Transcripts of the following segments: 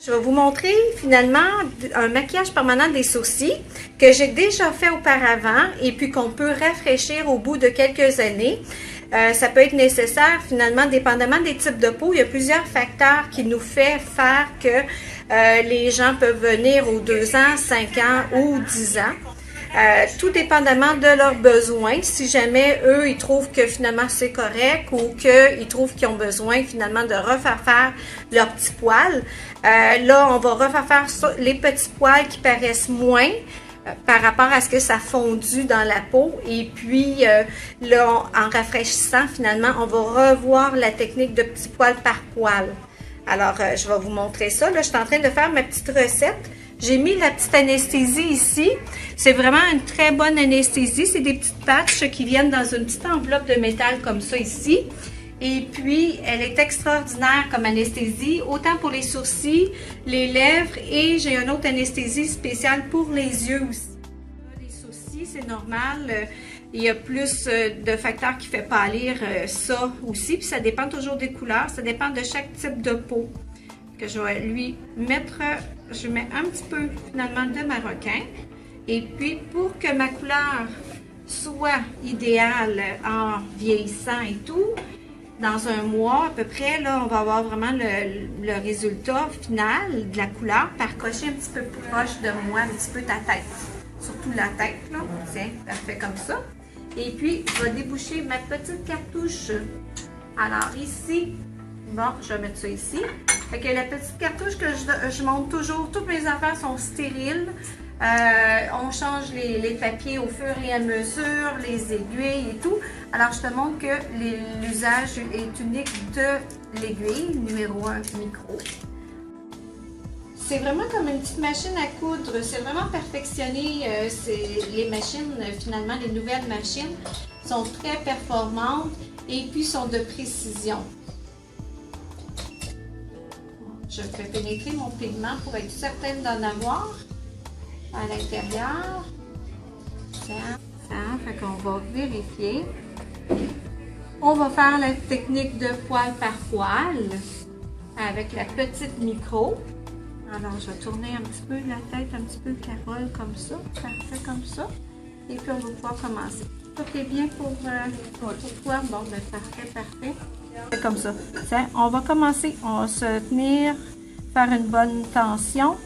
Je vais vous montrer finalement un maquillage permanent des sourcils que j'ai déjà fait auparavant et puis qu'on peut rafraîchir au bout de quelques années. Ça peut être nécessaire finalement, dépendamment des types de peau. Il y a plusieurs facteurs qui nous font faire que les gens peuvent venir aux 2 ans, 5 ans ou 10 ans. Tout dépendamment de leurs besoins. Si jamais eux, ils trouvent que finalement c'est correct ou qu'ils trouvent qu'ils ont besoin finalement de refaire faire leurs petits poils, là, on va refaire faire les petits poils qui paraissent moins par rapport à ce que ça fondu dans la peau. Et puis, là, en rafraîchissant, finalement, on va revoir la technique de petits poils par poil. Alors, je vais vous montrer ça. Là, je suis en train de faire ma petite recette. J'ai mis la petite anesthésie ici. C'est vraiment une très bonne anesthésie. C'est des petites patches qui viennent dans une petite enveloppe de métal comme ça ici. Et puis, elle est extraordinaire comme anesthésie, autant pour les sourcils, les lèvres et j'ai une autre anesthésie spéciale pour les yeux aussi. Les sourcils, c'est normal. Il y a plus de facteurs qui font pâlir ça aussi. Puis ça dépend toujours des couleurs. Ça dépend de chaque type de peau. Que je vais lui mettre, je mets un petit peu finalement de maroquin. Et puis pour que ma couleur soit idéale en vieillissant et tout, dans un mois à peu près, là, on va avoir vraiment le résultat final de la couleur par cocher un petit peu plus proche de moi, un petit peu ta tête. Surtout la tête, là. Tiens, parfait comme ça. Et puis, je vais déboucher ma petite cartouche. Alors ici, bon, je vais mettre ça ici. Fait que la petite cartouche que je monte toujours, toutes mes affaires sont stériles. On change les papiers au fur et à mesure, les aiguilles et tout. Alors, je te montre que l'usage est unique de l'aiguille, numéro 1 micro. C'est vraiment comme une petite machine à coudre. C'est vraiment perfectionné. Les machines, finalement, les nouvelles machines sont très performantes et puis sont de précision. Je fais pénétrer mon pigment pour être certaine d'en avoir à l'intérieur. Ça, fait qu'on va vérifier. On va faire la technique de poil par poil avec la petite micro. Alors, je vais tourner un petit peu la tête, un petit peu Carole comme ça, parfait comme ça. Et puis, on va pouvoir commencer. Tout est bien pour toi? Bon, ben parfait, parfait. C'est comme ça. Tiens, on va commencer. On va se tenir, faire une bonne tension.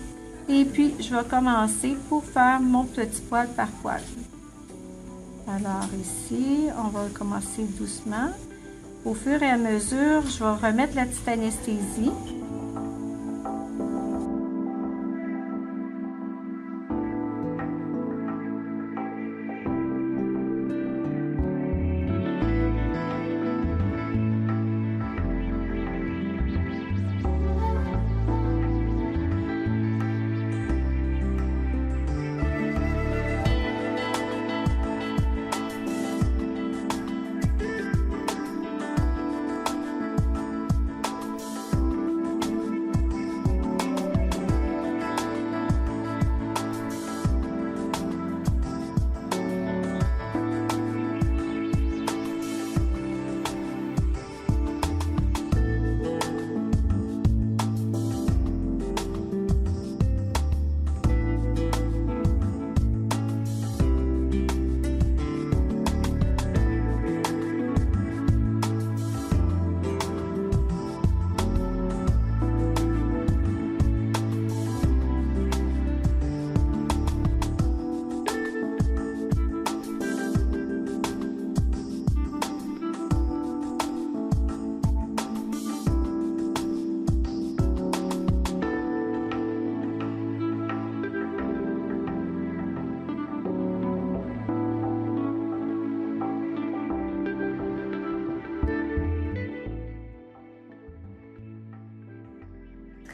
Et puis, je vais commencer pour faire mon petit poil par poil. Alors ici, on va commencer doucement. Au fur et à mesure, je vais remettre la petite anesthésie.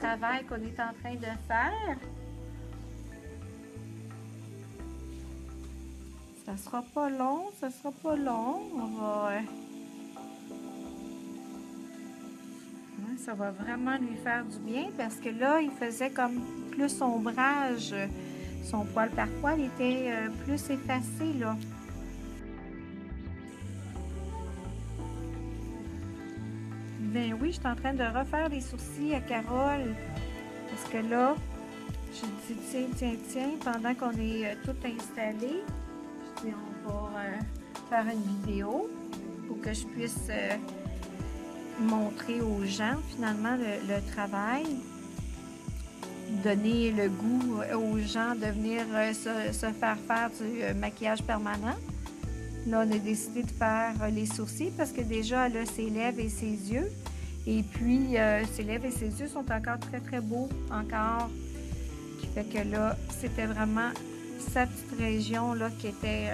Travail qu'on est en train de faire. Ça sera pas long, ça sera pas long. On va... ça va vraiment lui faire du bien parce que là, il faisait comme plus ombrage. Son poil par poil était plus effacé, là. Ben oui, je suis en train de refaire les sourcils à Carole. Parce que là, j'ai dit, tiens, pendant qu'on est tout installé, je dis, on va faire une vidéo pour que je puisse montrer aux gens, finalement, le travail. Donner le goût aux gens de venir se faire du maquillage permanent. Là, on a décidé de faire les sourcils parce que déjà, elle a ses lèvres et ses yeux. Et puis, ses lèvres et ses yeux sont encore très, très beaux encore. Qui fait que là, c'était vraiment sa petite région là, qui était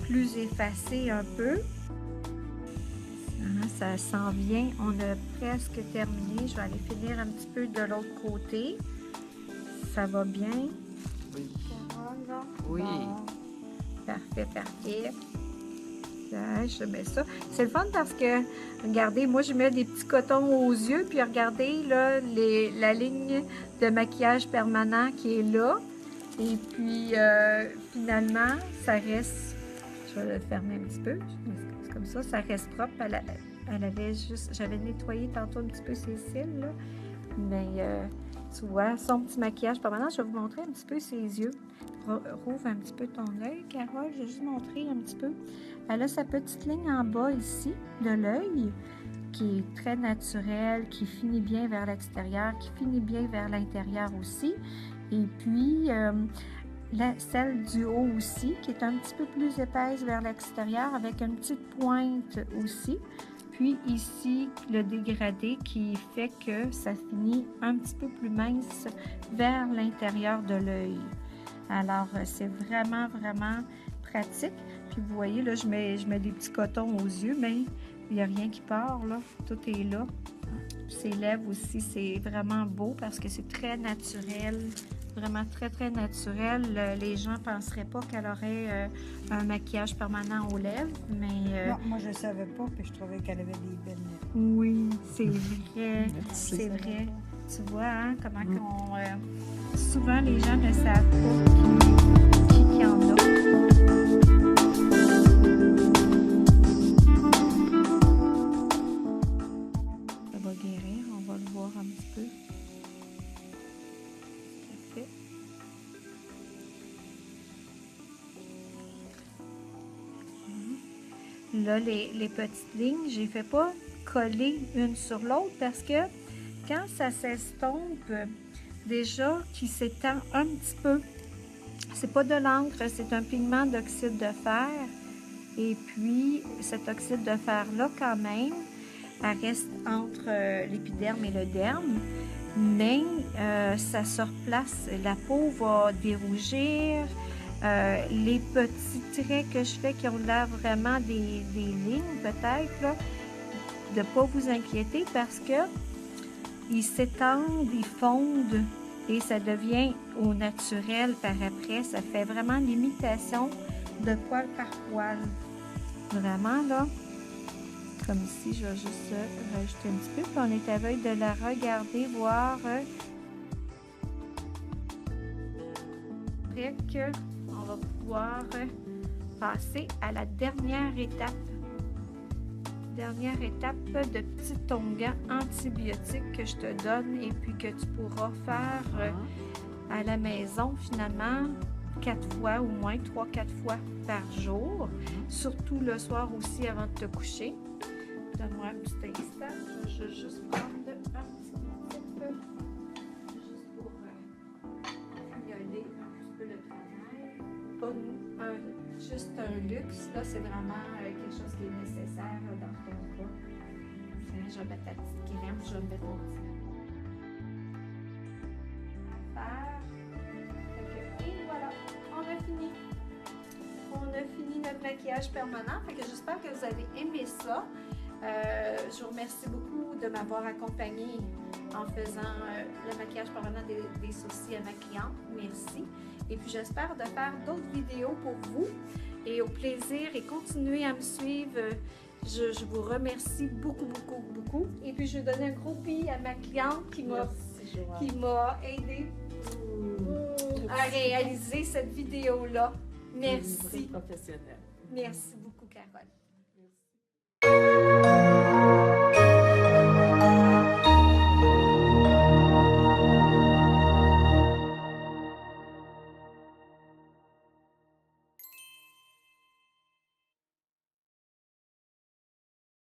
plus effacée un peu. Ça s'en vient. On a presque terminé. Je vais aller finir un petit peu de l'autre côté. Ça va bien? Oui. Carole, là? Oui. Bon. Parfait. Là, je mets ça. C'est le fun parce que, regardez, moi, je mets des petits cotons aux yeux, puis regardez, là, la ligne de maquillage permanent qui est là. Et puis, finalement, ça reste... Je vais le fermer un petit peu. C'est comme ça reste propre. Elle avait juste... J'avais nettoyé tantôt un petit peu ses cils, là. Mais... tu vois, son petit maquillage permanent. Je vais vous montrer un petit peu ses yeux. Rouvre un petit peu ton œil, Carole. Je vais juste montrer un petit peu. Elle a sa petite ligne en bas ici de l'œil qui est très naturelle, qui finit bien vers l'extérieur, qui finit bien vers l'intérieur aussi. Et puis, celle du haut aussi, qui est un petit peu plus épaisse vers l'extérieur avec une petite pointe aussi. Puis ici, le dégradé qui fait que ça finit un petit peu plus mince vers l'intérieur de l'œil. Alors, c'est vraiment, vraiment pratique. Puis vous voyez, là, je mets des petits cotons aux yeux, mais il n'y a rien qui part, là. Tout est là. Ses lèvres aussi, c'est vraiment beau parce que c'est très naturel. Vraiment très, très naturel. Les gens ne penseraient pas qu'elle aurait un maquillage permanent aux lèvres, mais... Non, moi, je ne savais pas, puis je trouvais qu'elle avait des belles lèvres. Oui, c'est vrai. C'est vrai. Tu vois, hein, comment qu'on... souvent, les gens ne savent pas qui en a. Ça va guérir, on va le voir un petit peu. Là, les petites lignes, je ne les fais pas coller une sur l'autre parce que quand ça s'estompe, déjà qui s'étend un petit peu, c'est pas de l'encre, c'est un pigment d'oxyde de fer. Et puis, cet oxyde de fer-là, quand même, elle reste entre l'épiderme et le derme, mais ça se replace. La peau va dérougir. Les petits traits que je fais qui ont l'air vraiment des lignes, peut-être, là, de ne pas vous inquiéter parce que ils s'étendent, ils fondent et ça devient au naturel par après. Ça fait vraiment l'imitation de poil par poil. Vraiment, là, comme ici, je vais juste rajouter un petit peu. Puis on est à veille de la regarder, voir après que on va pouvoir passer à la dernière étape. Dernière étape de petits onguents antibiotiques que je te donne et puis que tu pourras faire à la maison finalement 4 fois au moins, 3-4 fois par jour. Surtout le soir aussi avant de te coucher. Donne-moi un petit instant. Je vais juste prendre un petit peu juste pour fioler un petit peu le travail. Pas juste un luxe, là, c'est vraiment quelque chose qui est nécessaire dans ton cas. Je vais mettre ta petite crème, je vais mettre mon petit affaire. Et voilà, on a fini. On a fini notre maquillage permanent. Fait que j'espère que vous avez aimé ça. Je vous remercie beaucoup de m'avoir accompagnée en faisant le maquillage permanent des sourcils à ma cliente. Merci. Et puis j'espère de faire d'autres vidéos pour vous. Et au plaisir et continuez à me suivre. Je vous remercie beaucoup, beaucoup, beaucoup. Et puis je vais donner un gros bille à ma cliente qui m'a aidé à réaliser cette vidéo-là. Merci. Professionnelle. Merci beaucoup, Carole.